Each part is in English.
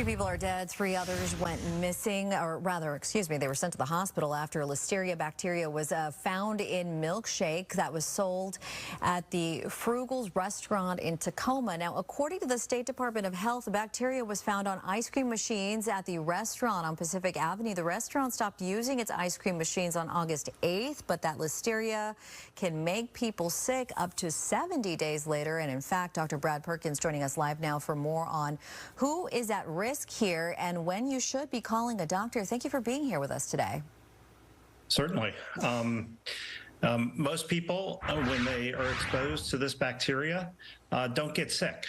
3 people are dead, 3 others went missing, or rather, excuse me, they were sent to the hospital after a listeria bacteria was found in milkshake that was sold at the Frugals restaurant in Tacoma. Now, according to the State Department of Health, the bacteria was found on ice cream machines at the restaurant on Pacific Avenue. The restaurant stopped using its ice cream machines on August 8th, but that listeria can make people sick up to 70 days later. And in fact, Dr. Brad Perkins joining us live now for more on who is at risk here and when you should be calling a doctor. Thank you for being here with us today. Certainly. Most people, when they are exposed to this bacteria, don't get sick.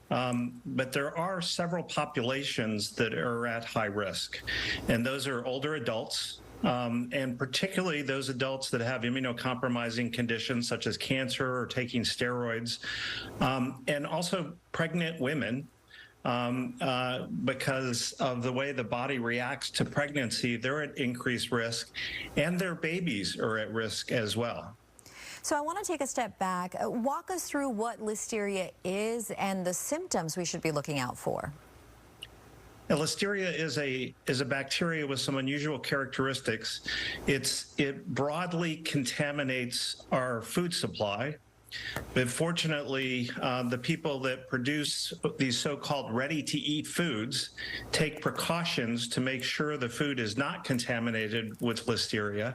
But there are several populations that are at high risk, and those are older adults, and particularly those adults that have immunocompromising conditions such as cancer or taking steroids, and also pregnant women. Because of the way the body reacts to pregnancy, they're at increased risk, and their babies are at risk as well. So I want to take a step back. Walk us through what listeria is and the symptoms we should be looking out for. Now, listeria is a bacteria with some unusual characteristics. It broadly contaminates our food supply. But fortunately, the people that produce these so-called ready-to-eat foods take precautions to make sure the food is not contaminated with listeria.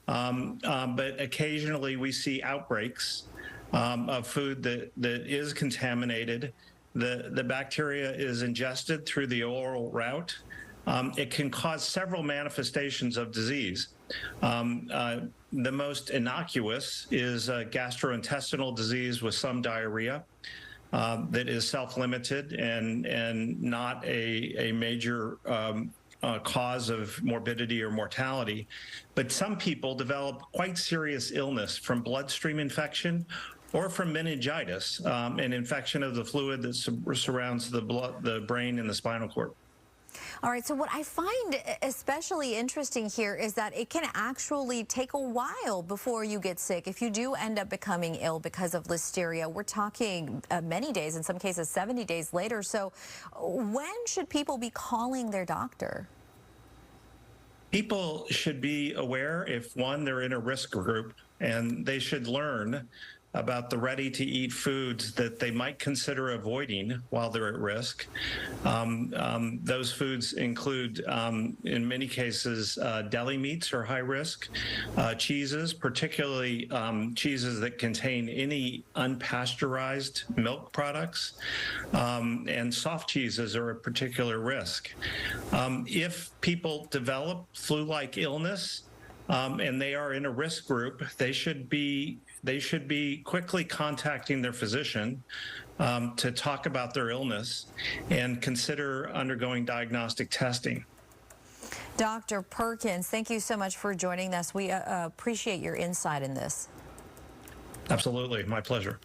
But occasionally we see outbreaks of food that is contaminated. The bacteria is ingested through the oral route. It can cause several manifestations of disease. The most innocuous is gastrointestinal disease with some diarrhea that is self-limited and not a major cause of morbidity or mortality. But some people develop quite serious illness from bloodstream infection or from meningitis, an infection of the fluid that surrounds the brain and the spinal cord. All right, so what I find especially interesting here is that it can actually take a while before you get sick. If you do end up becoming ill because of listeria, we're talking many days, in some cases 70 days later. So when should people be calling their doctor? People should be aware if, one, they're in a risk group, and they should learn about the ready-to-eat foods that they might consider avoiding while they're at risk. Those foods include, in many cases, deli meats are high risk, cheeses, particularly cheeses that contain any unpasteurized milk products, and soft cheeses are a particular risk. If people develop flu-like illness, and they are in a risk group, they should be quickly contacting their physician to talk about their illness and consider undergoing diagnostic testing. Dr. Perkins, thank you so much for joining us. We appreciate your insight in this. Absolutely, my pleasure.